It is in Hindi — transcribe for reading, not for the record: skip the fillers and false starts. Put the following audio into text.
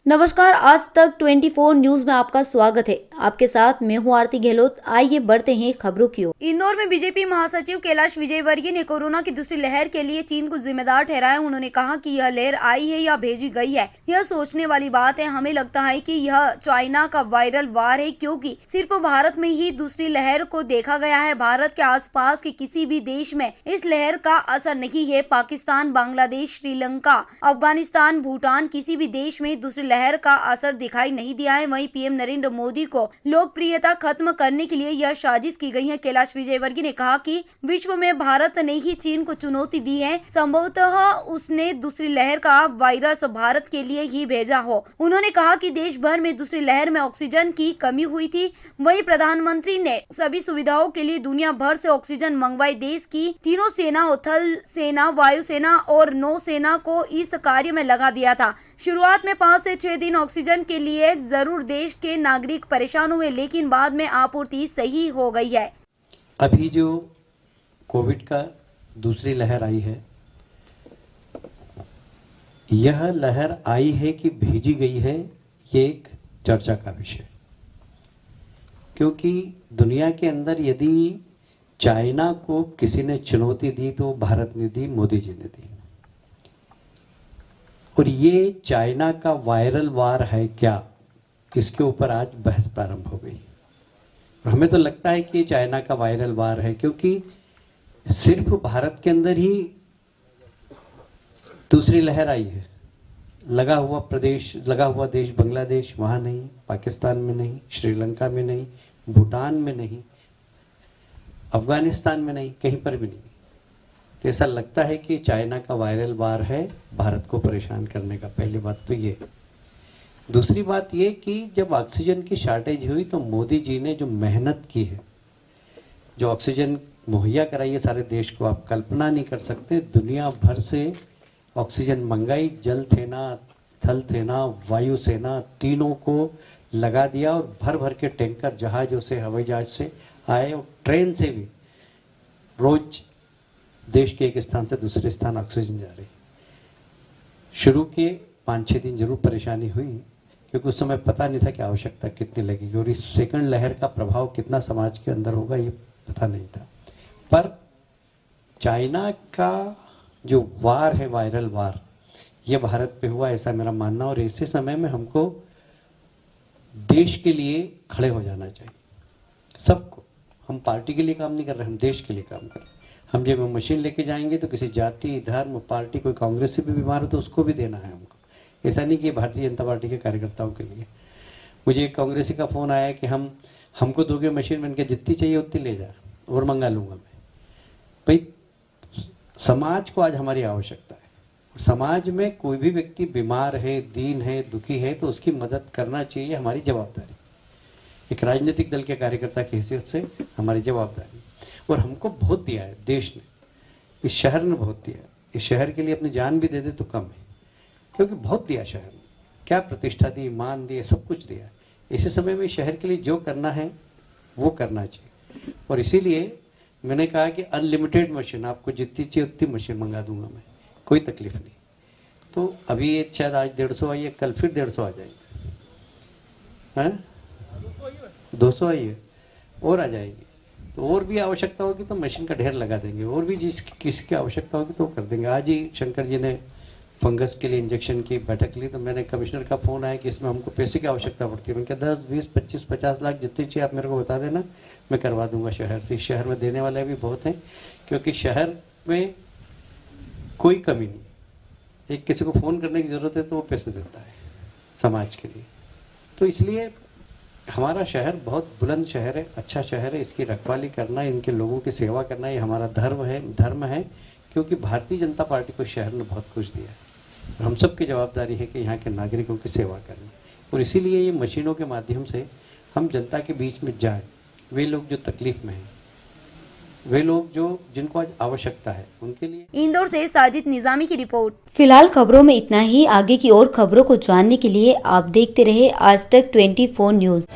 नमस्कार, आज तक 24 न्यूज में आपका स्वागत है। आपके साथ मैं हूँ आरती गहलोत। आइए बढ़ते हैं खबरों की ओर। इंदौर में बीजेपी महासचिव कैलाश विजयवर्गीय ने कोरोना की दूसरी लहर के लिए चीन को जिम्मेदार ठहराया। उन्होंने कहा कि यह लहर आई है या भेजी गई है, यह सोचने वाली बात है। हमें लगता है कि यह चाइना का वायरल वार है, क्योंकि सिर्फ भारत में ही दूसरी लहर को देखा गया है। भारत के आसपास के किसी भी देश में इस लहर का असर नहीं है। पाकिस्तान, बांग्लादेश, श्रीलंका, अफगानिस्तान, भूटान, किसी भी देश में दूसरी लहर का असर दिखाई नहीं दिया है। वहीं पीएम नरेंद्र मोदी को लोकप्रियता खत्म करने के लिए यह साजिश की गई है। कैलाश विजयवर्गीय ने कहा कि विश्व में भारत ने ही चीन को चुनौती दी है। संभवतः उसने दूसरी लहर का वायरस भारत के लिए ही भेजा हो। उन्होंने कहा कि देश भर में दूसरी लहर में ऑक्सीजन की कमी हुई थी। वहीं प्रधानमंत्री ने सभी सुविधाओं के लिए दुनिया भर से ऑक्सीजन मंगवाई। देश की तीनों सेना, थल सेना, वायुसेना और नौसेना को इस कार्य में लगा दिया था। शुरुआत में 5 से 6 दिन ऑक्सीजन के लिए जरूर देश के नागरिक परेशान हुए, लेकिन बाद में आपूर्ति सही हो गई है। अभी जो कोविड का दूसरी लहर आई है, यह लहर आई है कि भेजी गई है, ये एक चर्चा का विषय। क्योंकि दुनिया के अंदर यदि चाइना को किसी ने चुनौती दी तो भारत ने दी, मोदी जी ने दी। और ये चाइना का वायरल वार है क्या, इसके ऊपर आज बहस प्रारंभ हो गई। और हमें तो लगता है कि चाइना का वायरल वार है, क्योंकि सिर्फ भारत के अंदर ही दूसरी लहर आई है। लगा हुआ देश बांग्लादेश, वहां नहीं, पाकिस्तान में नहीं, श्रीलंका में नहीं, भूटान में नहीं, अफगानिस्तान में नहीं, कहीं पर भी नहीं। तो ऐसा लगता है कि चाइना का वायरल वार है भारत को परेशान करने का। पहली बात तो ये। दूसरी बात ये कि जब ऑक्सीजन की शॉर्टेज हुई तो मोदी जी ने जो मेहनत की है, जो ऑक्सीजन मुहैया कराई है सारे देश को, आप कल्पना नहीं कर सकते। दुनिया भर से ऑक्सीजन मंगाई, जल सेना, थल सेना, वायु सेना, तीनों को लगा दिया। और भर भर के टैंकर जहाजों से, हवाई जहाज से आए और ट्रेन से भी रोज देश के एक स्थान से दूसरे स्थान ऑक्सीजन जा रही। शुरू के 5-6 दिन जरूर परेशानी हुई, क्योंकि उस समय पता नहीं था कि आवश्यकता कितनी लगेगी और इस सेकंड लहर का प्रभाव कितना समाज के अंदर होगा, ये पता नहीं था। पर चाइना का जो वार है, वायरल वार, ये भारत पे हुआ, ऐसा मेरा मानना। और ऐसे समय में हमको देश के लिए खड़े हो जाना चाहिए, सबको। हम पार्टी के लिए काम नहीं कर रहे, हम देश के लिए काम कर रहे हैं। हम जब मशीन लेके जाएंगे तो किसी जाति, धर्म, पार्टी, कोई कांग्रेस से भी बीमार हो तो उसको भी देना है हमको। ऐसा नहीं कि भारतीय जनता पार्टी के कार्यकर्ताओं के लिए। मुझे एक कांग्रेसी का फोन आया कि हमको दोगे मशीन, मैंने कहा जितनी चाहिए उतनी ले जा और मंगा लूंगा मैं। भाई, समाज को आज हमारी आवश्यकता है। समाज में कोई भी व्यक्ति बीमार है, दीन है, दुखी है तो उसकी मदद करना चाहिए, हमारी जवाबदारी। एक राजनीतिक दल के कार्यकर्ता की हैसियत से हमारी जवाबदारी। और हमको बहुत दिया है देश ने, इस शहर ने बहुत दिया है। इस शहर के लिए अपनी जान भी दे दे तो कम है, क्योंकि बहुत दिया शहर ने। क्या प्रतिष्ठा दी, मान दिए, सब कुछ दिया। इसी समय में शहर के लिए जो करना है वो करना चाहिए। और इसीलिए मैंने कहा कि अनलिमिटेड मशीन, आपको जितनी चाहिए उतनी मशीन मंगा दूंगा मैं, कोई तकलीफ नहीं। तो अभी ये शायद आज 150 आई है, कल फिर 150 आ जाएंगे, हैं 200 आई है और आ जाएगी। तो और भी आवश्यकता होगी तो मशीन का ढेर लगा देंगे, और भी किसी की आवश्यकता होगी तो कर देंगे। आज ही शंकर जी ने फंगस के लिए इंजेक्शन की बैठक ली, तो मैंने कमिश्नर का फोन आया कि इसमें हमको पैसे की आवश्यकता पड़ती है। मैंने कहा 10, 20, 25, 50 लाख जितनी चाहिए आप मेरे को बता देना, मैं करवा दूंगा शहर से। शहर में देने वाले भी बहुत हैं, क्योंकि शहर में कोई कमी नहीं। एक किसी को फोन करने की जरूरत है तो वो पैसे देता है समाज के लिए। तो इसलिए हमारा शहर बहुत बुलंद शहर है, अच्छा शहर है। इसकी रखवाली करना, इनके लोगों की सेवा करना, ये हमारा धर्म है। क्योंकि भारतीय जनता पार्टी को शहर ने बहुत कुछ दिया है। हम सब की जवाबदारी है कि यहाँ के नागरिकों की सेवा करनी। और इसीलिए ये मशीनों के माध्यम से हम जनता के बीच में जाए। वे लोग जो तकलीफ में हैं, वे लोग जिनको आज आवश्यकता है, उनके लिए। इंदौर से साजिद निजामी की रिपोर्ट। फिलहाल खबरों में इतना ही। आगे की और खबरों को जानने के लिए आप देखते रहे आज तक 24 न्यूज।